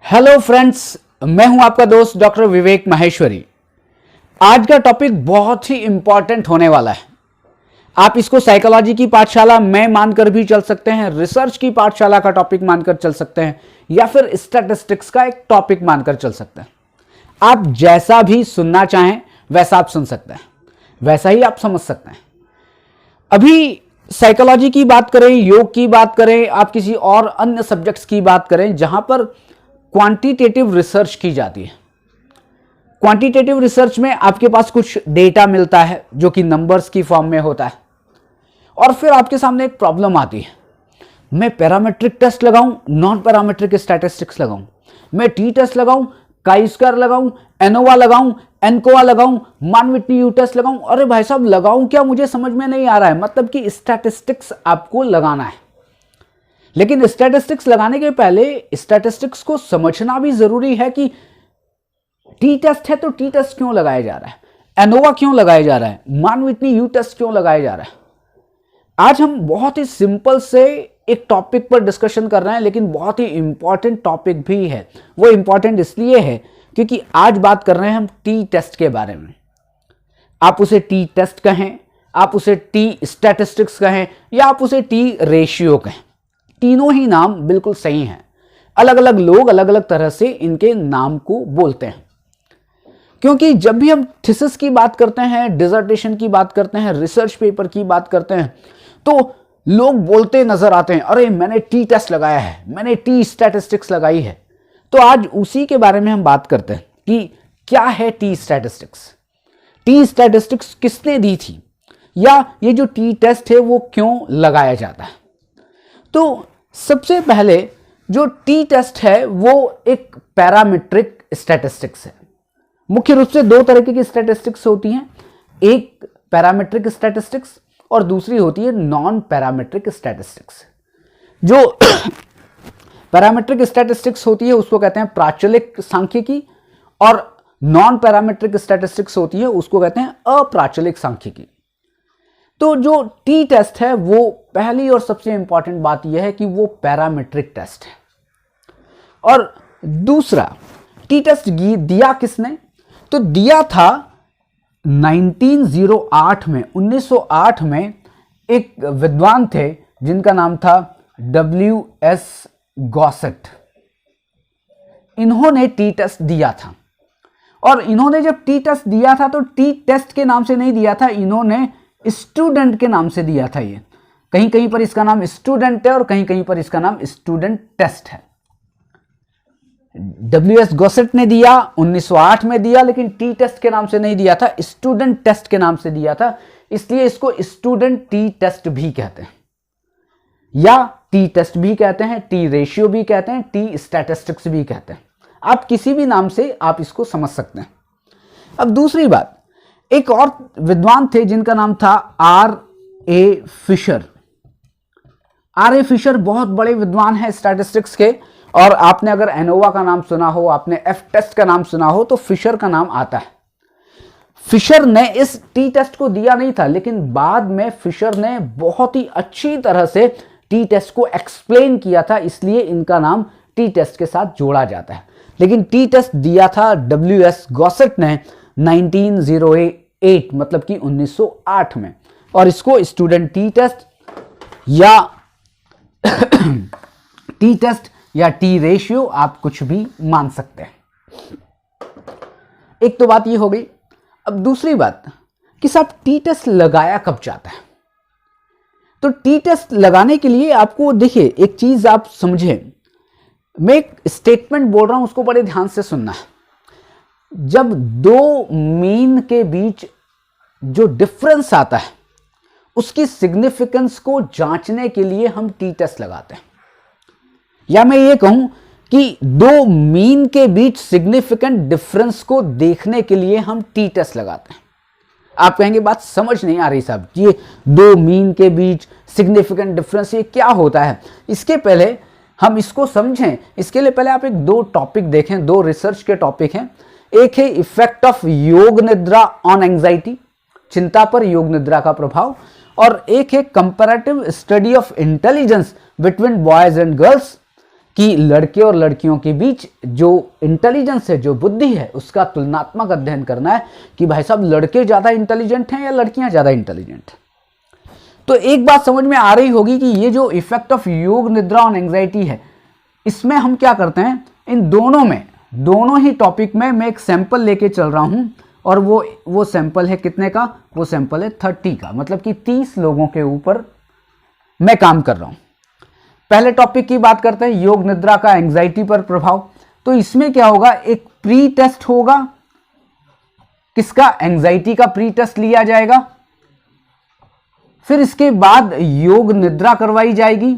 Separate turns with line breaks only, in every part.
Hello friends, मैं हूं आपका दोस्त डॉक्टर विवेक माहेश्वरी। आज का टॉपिक बहुत ही इंपॉर्टेंट होने वाला है। आप इसको साइकोलॉजी की पाठशाला में मानकर भी चल सकते हैं, रिसर्च की पाठशाला का टॉपिक मानकर चल सकते हैं, या फिर स्टैटिस्टिक्स का एक टॉपिक मानकर चल सकते हैं। आप जैसा भी सुनना चाहें वैसा आप सुन सकते हैं, वैसा ही आप समझ सकते हैं। अभी साइकोलॉजी की बात करें, योग की बात करें, आप किसी और अन्य सब्जेक्ट्स की बात करें जहां पर क्वांटिटेटिव रिसर्च की जाती है। क्वांटिटेटिव रिसर्च में आपके पास कुछ डेटा मिलता है जो कि नंबर्स की फॉर्म में होता है, और फिर आपके सामने एक प्रॉब्लम आती है। मैं पैरामेट्रिक टेस्ट लगाऊं, नॉन पैरामेट्रिक स्टैटिस्टिक्स लगाऊं, मैं टी टेस्ट लगाऊं, काई स्क्वायर लगाऊं, एनोवा लगाऊं, एनकोवा लगाऊं, मान विटनी यू टेस्ट लगाऊं। अरे भाई साहब, लगाऊं क्या, मुझे समझ में नहीं आ रहा है। मतलब कि स्टैटिस्टिक्स आपको लगाना है, लेकिन स्टैटिस्टिक्स लगाने के पहले स्टैटिस्टिक्स को समझना भी जरूरी है कि टी टेस्ट है तो टी टेस्ट क्यों लगाया जा रहा है, एनोवा क्यों लगाया जा रहा है, मान विटनी यू टेस्ट क्यों लगाया जा रहा है। आज हम बहुत ही सिंपल से एक टॉपिक पर डिस्कशन कर रहे हैं, लेकिन बहुत ही इंपॉर्टेंट टॉपिक भी है। वो इंपॉर्टेंट इसलिए है क्योंकि आज बात कर रहे हैं हम टी टेस्ट के बारे में। आप उसे टी टेस्ट कहें, आप उसे टी स्टैटिस्टिक्स कहें, या आप उसे टी रेशियो कहें, तीनों ही नाम बिल्कुल सही हैं। अलग अलग लोग अलग अलग तरह से इनके नाम को बोलते हैं, क्योंकि जब भी हम थीसिस की बात करते हैं, डिसर्टेशन की बात करते हैं, रिसर्च पेपर की बात करते हैं, तो लोग बोलते नजर आते हैं, अरे मैंने टी टेस्ट लगाया है, मैंने टी स्टैटिस्टिक्स लगाई है। तो आज उसी के बारे में हम बात करते हैं कि क्या है टी स्टैटिस्टिक्स, टी स्टैटिस्टिक्स किसने दी थी, या ये जो टी टेस्ट है वो क्यों लगाया जाता है। तो सबसे पहले जो टी टेस्ट है वो एक पैरामीट्रिक स्टैटिस्टिक्स है। मुख्य रूप से दो तरह की स्टैटिस्टिक्स होती हैं, एक पैरामीट्रिक स्टैटिस्टिक्स और दूसरी होती है नॉन पैरामीट्रिक स्टैटिस्टिक्स। जो पैरामीट्रिक स्टैटिस्टिक्स होती है उसको कहते हैं प्राचलिक सांख्यिकी, और नॉन पैरामीट्रिक स्टैटिस्टिक्स होती है उसको कहते हैं अप्राचलिक सांख्यिकी। तो जो टी टेस्ट है वो पहली और सबसे इंपॉर्टेंट बात यह है कि वो पैरामीट्रिक टेस्ट है। और दूसरा, टी टेस्ट दिया किसने, तो दिया था 1908 में एक विद्वान थे जिनका नाम था W.S. गॉसेट। इन्होंने टी टेस्ट दिया था, और इन्होंने जब टी टेस्ट दिया था तो टी टेस्ट के नाम से नहीं दिया था, इन्होंने स्टूडेंट के नाम से दिया था। ये कहीं कहीं पर इसका नाम स्टूडेंट है और कहीं कहीं पर इसका नाम स्टूडेंट टेस्ट है। W.S. गॉसेट ने दिया, 1908 में दिया, लेकिन टी टेस्ट के नाम से नहीं दिया था, स्टूडेंट टेस्ट के नाम से दिया था। इसलिए इसको स्टूडेंट टी टेस्ट भी कहते हैं, या टी टेस्ट भी कहते हैं, टी रेशियो भी कहते हैं, टी स्टैटिस्टिक्स भी कहते हैं। आप किसी भी नाम से आप इसको समझ सकते हैं। अब दूसरी बात, एक और विद्वान थे जिनका नाम था R.A. फिशर। R.A. फिशर बहुत बड़े विद्वान हैं स्टैटिस्टिक्स के, और आपने अगर एनोवा का नाम सुना हो, आपने एफ टेस्ट का नाम सुना हो, तो फिशर का नाम आता है। फिशर ने इस टी टेस्ट को दिया नहीं था, लेकिन बाद में फिशर ने बहुत ही अच्छी तरह से टी टेस्ट को एक्सप्लेन किया था, इसलिए इनका नाम टी टेस्ट के साथ जोड़ा जाता है। लेकिन टी टेस्ट दिया था W.S. गॉसेट ने 1908, मतलब कि 1908 में, और इसको स्टूडेंट टी टेस्ट या टी टेस्ट या टी रेशियो आप कुछ भी मान सकते हैं। एक तो बात ये हो गई। अब दूसरी बात कि साहब टी टेस्ट लगाया कब जाता है। तो टी टेस्ट लगाने के लिए आपको देखिए एक चीज आप समझें, मैं एक स्टेटमेंट बोल रहा हूं, उसको बड़े ध्यान से सुनना है। जब दो मीन के बीच जो डिफरेंस आता है उसकी सिग्निफिकेंस को जांचने के लिए हम टी टेस्ट लगाते हैं, या मैं ये कहूं कि दो मीन के बीच सिग्निफिकेंट डिफरेंस को देखने के लिए हम टी टेस्ट लगाते हैं। आप कहेंगे बात समझ नहीं आ रही साहब, ये दो मीन के बीच सिग्निफिकेंट डिफरेंस ये क्या होता है। इसके पहले हम इसको समझें, इसके लिए पहले आप एक दो टॉपिक देखें, दो रिसर्च के टॉपिक हैं। एक है इफेक्ट ऑफ योग निद्रा ऑन एंजाइटी, चिंता पर योग निद्रा का प्रभाव, और एक है comparative study of intelligence between boys and girls. कि लड़के और लड़कियों के बीच जो इंटेलिजेंस है, जो बुद्धि है, उसका तुलनात्मक अध्ययन करना है कि भाई साहब लड़के ज़्यादा इंटेलिजेंट हैं या लड़कियां ज़्यादा इंटेलिजेंट हैं। तो एक बात समझ में आ रही होगी कि ये जो इफेक्ट ऑफ योग निद्रा ऑन एंग्जाइटी है, इसमें हम क्या करते हैं, इन दोनों ही टॉपिक में मैं एक सैंपल लेके चल रहा हूं, और वो सैंपल है कितने का, वो सैंपल है 30 का, मतलब कि 30 लोगों के ऊपर मैं काम कर रहा हूं। पहले टॉपिक की बात करते हैं, योग निद्रा का एंग्जाइटी पर प्रभाव। तो इसमें क्या होगा, एक प्री टेस्ट होगा, किसका, एंग्जाइटी का प्री टेस्ट लिया जाएगा, फिर इसके बाद योग निद्रा करवाई जाएगी,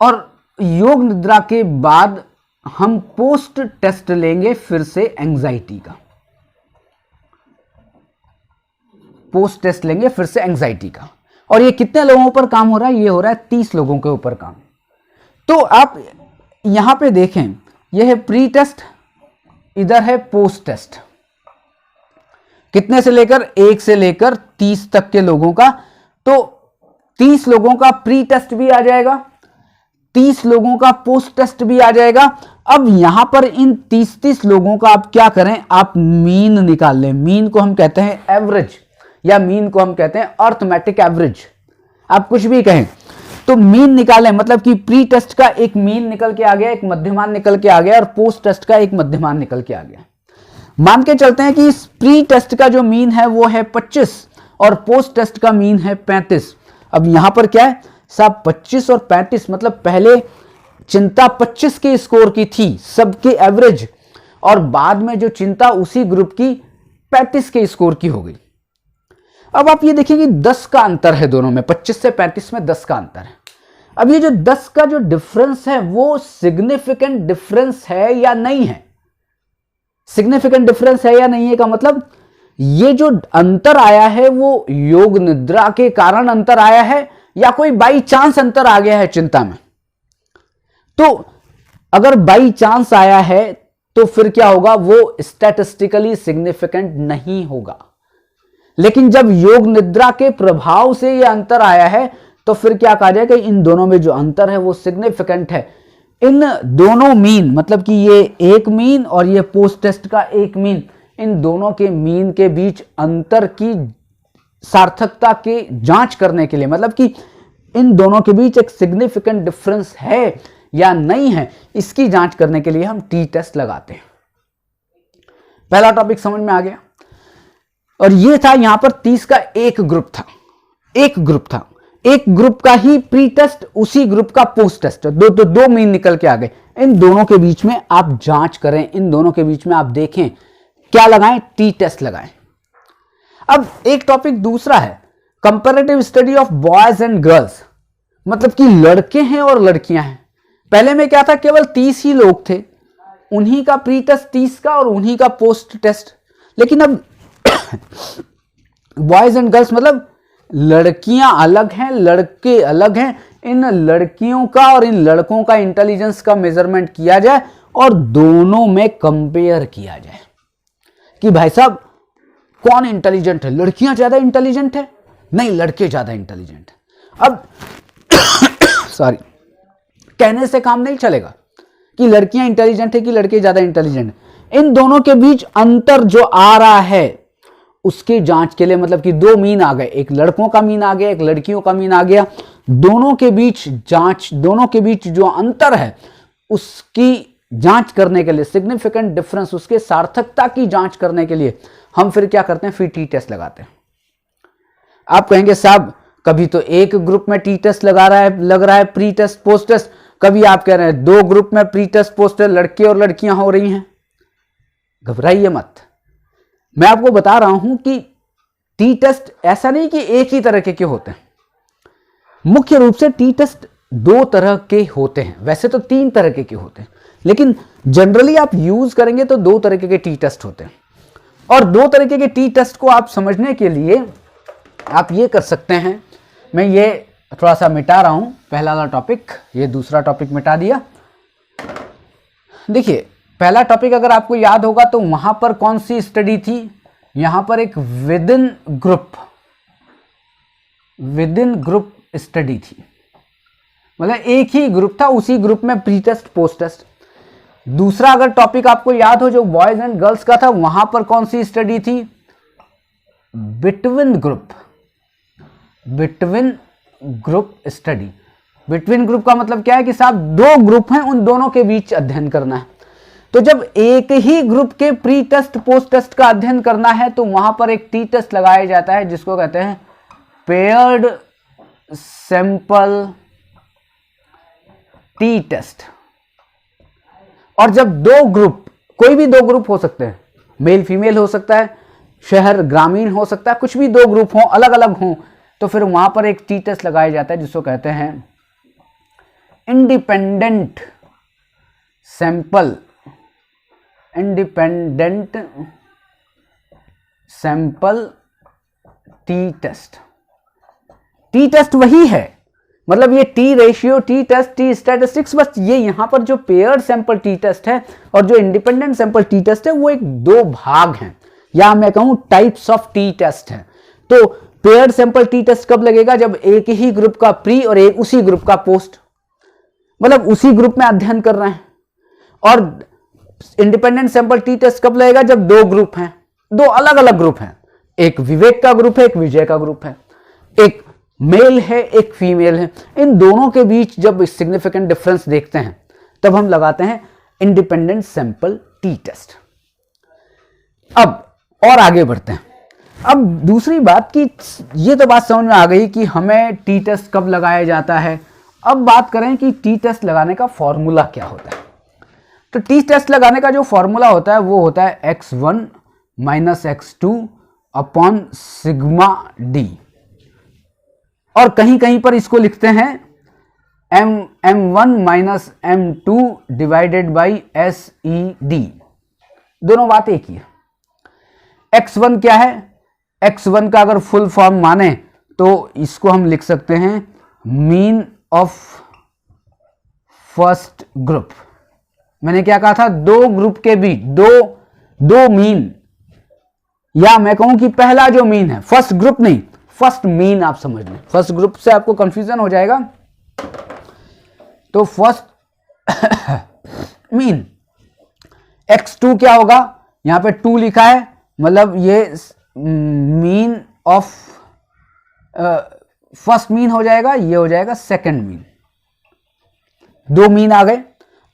और योग निद्रा के बाद हम पोस्ट टेस्ट लेंगे फिर से एंग्जाइटी का, पोस्ट टेस्ट लेंगे फिर से एंग्जाइटी का। और ये कितने लोगों पर काम हो रहा है, ये हो रहा है 30 लोगों के ऊपर काम। तो आप यहां पे देखें, ये है प्री टेस्ट, इधर है पोस्ट टेस्ट, कितने से लेकर, 1 से लेकर 30 तक के लोगों का। तो 30 लोगों का प्री टेस्ट भी आ जाएगा, 30 लोगों का पोस्ट टेस्ट भी आ जाएगा। अब यहां पर इन 30 लोगों का आप क्या करें, आप मीन निकाल लें। मीन को हम कहते हैं एवरेज, या मीन को हम कहते हैं अर्थमेटिक एवरेज, आप कुछ भी कहें। तो मीन निकालें, मतलब कि प्री टेस्ट का एक मीन निकल के आ गया, एक मध्यमान निकल के आ गया, और पोस्ट टेस्ट का एक मध्यमान निकल के आ गया। मान के चलते हैं कि इस प्री टेस्ट का जो मीन है वो है 25 और पोस्ट टेस्ट का मीन है 35। अब यहां पर क्या है साहब, 25 और 35, मतलब पहले चिंता 25 के स्कोर की थी सबके एवरेज, और बाद में जो चिंता उसी ग्रुप की 35 के स्कोर की हो गई। अब आप ये देखिए कि 10 का अंतर है दोनों में, 25 से 35 में 10 का अंतर है। अब ये जो 10 का जो डिफरेंस है वो सिग्निफिकेंट डिफरेंस है या नहीं है, सिग्निफिकेंट डिफरेंस है या नहीं है का मतलब ये जो अंतर आया है वो योग निद्रा के कारण अंतर आया है या कोई बाई चांस अंतर आ गया है चिंता में। तो अगर बाई चांस आया है तो फिर क्या होगा, वो स्टैटिस्टिकली सिग्निफिकेंट नहीं होगा। लेकिन जब योग निद्रा के प्रभाव से यह अंतर आया है तो फिर क्या कहा जाएगा, इन दोनों में जो अंतर है वो सिग्निफिकेंट है। इन दोनों मीन, मतलब कि ये एक मीन और ये पोस्ट टेस्ट का एक मीन, इन दोनों के मीन के बीच अंतर की सार्थकता के जांच करने के लिए, मतलब कि इन दोनों के बीच एक सिग्निफिकेंट डिफरेंस है या नहीं है, इसकी जांच करने के लिए हम टी टेस्ट लगाते हैं। पहला टॉपिक समझ में आ गया। और ये था यहां पर 30 का एक ग्रुप था, एक ग्रुप का ही प्री टेस्ट, उसी ग्रुप का पोस्ट टेस्ट, दो मीन निकल के आ गए। इन दोनों के बीच में आप जांच करें, इन दोनों के बीच में आप देखें, क्या लगाएं, टी टेस्ट लगाएं। अब एक टॉपिक दूसरा है, comparative study of boys and girls, मतलब कि लड़के हैं और लड़कियां हैं। पहले में क्या था, केवल 30 ही लोग थे, उन्हीं का प्री टेस्ट 30 का और उन्हीं का पोस्ट टेस्ट। लेकिन अब बॉयज एंड गर्ल्स मतलब लड़कियां अलग हैं, लड़के अलग हैं, इन लड़कियों का और इन लड़कों का इंटेलिजेंस का मेजरमेंट किया जाए और दोनों में कंपेयर किया जाए कि भाई साहब कौन इंटेलिजेंट है, लड़कियां ज्यादा इंटेलिजेंट है, नहीं लड़के ज्यादा इंटेलिजेंट है। अब सॉरी, कहने से काम नहीं चलेगा कि लड़कियां इंटेलिजेंट है कि लड़के ज्यादा इंटेलिजेंट है। इन दोनों के बीच अंतर जो आ रहा है उसकी जांच के लिए, मतलब कि दो मीन आ गए, एक लड़कों का मीन आ गया, एक लड़कियों का मीन आ गया, दोनों के बीच जांच, दोनों के बीच जो अंतर है उसकी जांच करने के लिए, सिग्निफिकेंट डिफरेंस, उसके सार्थकता की जांच करने के लिए हम फिर क्या करते हैं, फिर टी टेस्ट लगाते हैं। आप कहेंगे साहब कभी तो एक ग्रुप में टी टेस्ट लग रहा है प्री टेस्ट पोस्ट टेस्ट, कभी आप कह रहे हैं दो ग्रुप में प्री टेस्ट पोस्ट टेस्ट लड़के और लड़कियां हो रही हैं। घबराइए मत, मैं आपको बता रहा हूं कि टी टेस्ट ऐसा नहीं कि एक ही तरह के होते हैं। मुख्य रूप से टी टेस्ट दो तरह के होते हैं, वैसे तो तीन तरह के होते हैं, लेकिन जनरली आप यूज करेंगे तो दो तरह के टी टेस्ट होते हैं। और दो तरह के टी टेस्ट को आप समझने के लिए आप ये कर सकते हैं, मैं ये थोड़ा सा मिटा रहा हूं, पहला वाला टॉपिक, ये दूसरा टॉपिक मिटा दिया। देखिए पहला टॉपिक अगर आपको याद होगा तो वहां पर कौन सी स्टडी थी, यहां पर एक विद इन ग्रुप स्टडी थी। मतलब एक ही ग्रुप था, उसी ग्रुप में प्री टेस्ट पोस्ट टेस्ट। दूसरा अगर टॉपिक आपको याद हो जो बॉयज एंड गर्ल्स का था, वहां पर कौन सी स्टडी थी? Between group study. Between group का मतलब क्या है कि साहब दो ग्रुप हैं, उन दोनों के बीच अध्ययन करना है। तो जब एक ही ग्रुप के प्री टेस्ट पोस्ट टेस्ट का अध्ययन करना है तो वहां पर एक टी टेस्ट लगाया जाता है जिसको कहते हैं पेयर्ड सैंपल टी टेस्ट। और जब दो ग्रुप, कोई भी दो ग्रुप हो सकते हैं, मेल फीमेल हो सकता है, शहर ग्रामीण हो सकता है, कुछ भी दो ग्रुप हो, अलग अलग हो, तो फिर वहां पर एक टी टेस्ट लगाया जाता है जिसको कहते हैं independent sample T test. T test वही है, मतलब ये T ratio, T test, T statistics, बस ये यहां पर जो पेयर्ड सैंपल टी टेस्ट है और जो इंडिपेंडेंट सैंपल टी टेस्ट है वो एक दो भाग हैं, या मैं कहूं टाइप्स ऑफ टी टेस्ट है। तो पेयर्ड सैंपल टी टेस्ट कब लगेगा? जब एक ही ग्रुप का प्री और एक उसी ग्रुप का पोस्ट, मतलब उसी ग्रुप में अध्ययन कर रहे हैं। और इंडिपेंडेंट सैंपल टी टेस्ट कब लगेगा? जब दो ग्रुप हैं, दो अलग अलग ग्रुप हैं, एक विवेक का ग्रुप है, एक विजय का ग्रुप है, एक मेल है, एक फीमेल है। इन दोनों के बीच जब सिग्निफिकेंट डिफरेंस देखते हैं तब हम लगाते हैं इंडिपेंडेंट सैंपल टी टेस्ट। अब और आगे बढ़ते हैं। अब दूसरी बात कि ये तो बात समझ में आ गई कि हमें टी टेस्ट कब लगाया जाता है। अब बात करें कि टी टेस्ट लगाने का फॉर्मूला क्या होता है। तो टी टेस्ट लगाने का जो फॉर्मूला होता है वो होता है x1 minus x2 upon sigma D, और कहीं कहीं पर इसको लिखते हैं m1 minus m2 divided by SED। दोनों बात एक ही है। x1 क्या है? x1 का अगर फुल फॉर्म माने तो इसको हम लिख सकते हैं मीन ऑफ फर्स्ट ग्रुप। मैंने क्या कहा था? दो ग्रुप के बीच दो मीन, या मैं कहूं कि पहला जो मीन है, फर्स्ट ग्रुप नहीं, फर्स्ट मीन आप समझ लें। फर्स्ट ग्रुप से आपको कंफ्यूजन हो जाएगा, तो फर्स्ट मीन x2 क्या होगा? यहां पे 2 लिखा है, मतलब ये मीन ऑफ फर्स्ट मीन हो जाएगा, ये हो जाएगा सेकंड मीन। दो मीन आ गए,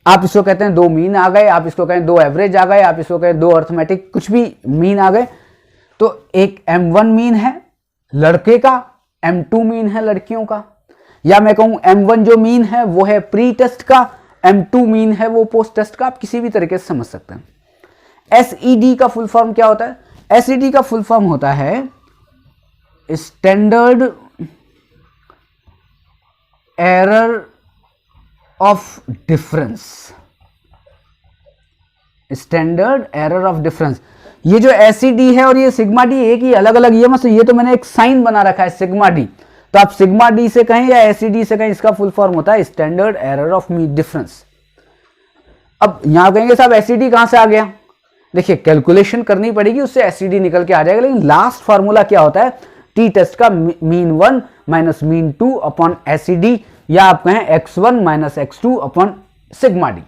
आप इसको कहते हैं दो मीन आ गए, आप इसको कहें दो एवरेज आ गए, आप इसको कहें दो अर्थमेटिक, कुछ भी मीन आ गए। तो एक m1 मीन है लड़के का, m2 मीन है लड़कियों का, या मैं कहूं m1 जो मीन है वो है प्री टेस्ट का, m2 मीन है वो पोस्ट टेस्ट का। आप किसी भी तरीके से समझ सकते हैं। SED का फुल फॉर्म क्या होता है? SED का फुल फॉर्म होता है standard error of difference. Standard error of difference. ये जो SED है और ये सिग्मा डी एक ही अलग अलग, ये तो मैंने एक साइन बना रखा है सिग्मा डी, तो आप सिग्मा डी से कहें या SED से कहें, इसका फुल फॉर्म होता है स्टैंडर्ड एरर ऑफ डिफरेंस। अब यहां कहेंगे साहब SED कहां से आ गया? देखिए कैलकुलेशन करनी पड़ेगी, उससे SED निकल के आ जाएगा, लेकिन लास्ट फॉर्मूला क्या होता है? टी टेस्ट का mean 1 minus mean 2 upon SED, या आप कहें x1 minus x2 upon sigma D.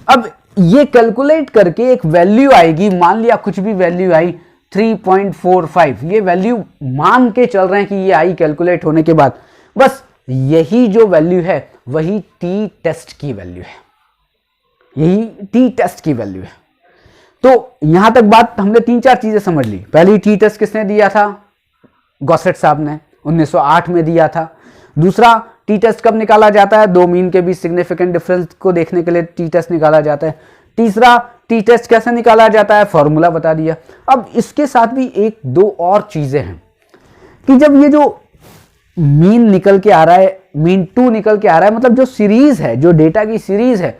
अब ये कैलकुलेट करके एक वैल्यू आएगी, मान लिया कुछ भी वैल्यू आई 3.45, ये वैल्यू मान के चल रहे हैं कि ये आई कैलकुलेट होने के बाद, बस यही जो वैल्यू है वही टी टेस्ट की वैल्यू है, यही टी टेस्ट की वैल्यू है। तो यहां तक बात हमने 3-4 चीजें समझ ली। पहली, टी टेस्ट किसने दिया था? गॉसेट साहब ने 1908 में दिया था। दूसरा, टी टेस्ट कब निकाला जाता है? दो मीन के बीच सिग्निफिकेंट डिफरेंस को देखने के लिए टी टेस्ट निकाला जाता है। तीसरा, टी टेस्ट कैसे निकाला जाता है? फॉर्मूला बता दिया। अब इसके साथ भी एक दो और चीजें हैं कि जब ये जो मीन निकल के आ रहा है, मीन 2 निकल के आ रहा है, मतलब जो सीरीज है, जो डेटा की सीरीज है,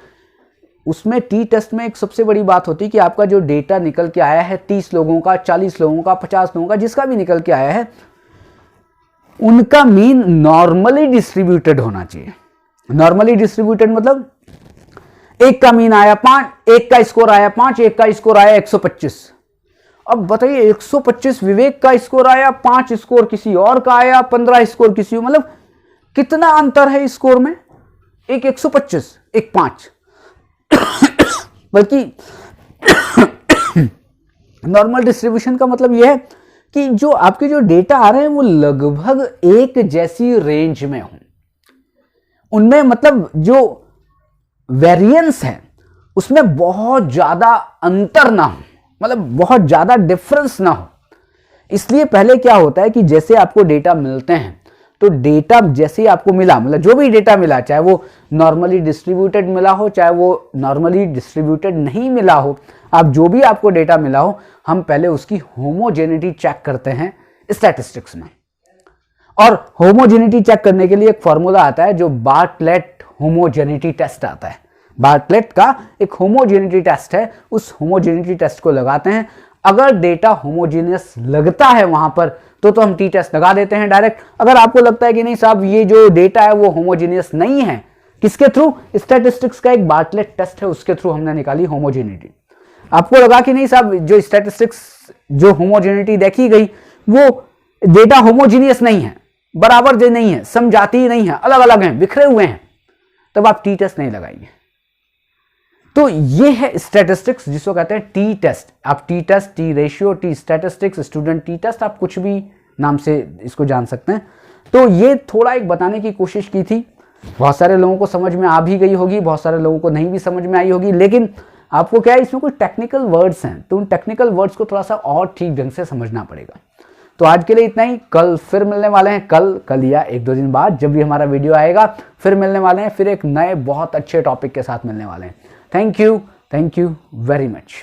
उसमें टी टेस्ट में एक सबसे बड़ी बात होती है कि आपका जो डेटा निकल के आया है 30 लोगों का, 40 लोगों का, 50 लोगों का, जिसका भी निकल के आया है, उनका मीन नॉर्मली डिस्ट्रीब्यूटेड होना चाहिए। नॉर्मली डिस्ट्रीब्यूटेड मतलब एक का मीन आया 5, एक का स्कोर आया 5, एक का स्कोर आया 125। अब बताइए 125 विवेक का स्कोर आया, 5 स्कोर किसी और का आया, 15 स्कोर किसी, मतलब कितना अंतर है इस स्कोर में? एक 125, एक 5। बल्कि नॉर्मल डिस्ट्रीब्यूशन का मतलब यह है कि जो आपके जो डेटा आ रहे हैं वो लगभग एक जैसी रेंज में हो, उनमें मतलब जो वेरिएंस है उसमें बहुत ज्यादा अंतर ना हो, मतलब बहुत ज्यादा डिफरेंस ना हो। इसलिए पहले क्या होता है कि जैसे आपको डेटा मिलते हैं तो डेटा जैसे ही आपको मिला, मतलब जो भी डेटा मिला, चाहे वो नॉर्मली डिस्ट्रीब्यूटेड मिला हो चाहे वो नॉर्मली डिस्ट्रीब्यूटेड नहीं मिला हो, आप जो भी आपको डेटा मिला हो, हम पहले उसकी होमोजेनिटी चेक करते हैं स्टैटिस्टिक्स में। और होमोजेनिटी चेक करने के लिए एक फॉर्मूला आता है जो बार्टलेट होमोजेनिटी टेस्ट आता है। बार्टलेट का एक होमोजेनिटी टेस्ट है, उस होमोजेनिटी टेस्ट को लगाते हैं। अगर डेटा होमोजेनियस लगता है वहां पर तो हम टी टेस्ट लगा देते हैं डायरेक्ट। अगर आपको लगता है कि नहीं साहब ये जो डेटा है वो होमोजेनियस नहीं है, किसके थ्रू? स्टैटिस्टिक्स का एक बार्टलेट टेस्ट है, उसके थ्रू हमने निकाली होमोजेनिटी। आपको लगा कि नहीं साहब जो स्टैटिस्टिक्स जो होमोजेनिटी देखी गई वो डेटा होमोजेनियस नहीं है, बराबर जो नहीं है, समजाती नहीं है, अलग अलग हैं, बिखरे हुए हैं, तब आप टी टेस्ट नहीं लगाएंगे। तो ये है स्टैटिस्टिक्स, जिसको कहते हैं टी टेस्ट। आप T test, T ratio, T statistics, student T test, आप कुछ भी नाम से इसको जान सकते हैं। तो ये थोड़ा एक बताने की कोशिश की थी। बहुत सारे लोगों को समझ में आ भी गई होगी, बहुत सारे लोगों को नहीं भी समझ में आई होगी, लेकिन आपको क्या है, इसमें कुछ टेक्निकल वर्ड्स हैं, तो उन टेक्निकल वर्ड्स को थोड़ा सा और ठीक ढंग से समझना पड़ेगा। तो आज के लिए इतना ही। कल फिर मिलने वाले हैं, कल या एक दो दिन बाद जब भी हमारा वीडियो आएगा फिर मिलने वाले हैं, फिर एक नए बहुत अच्छे टॉपिक के साथ मिलने वाले हैं। Thank you very much.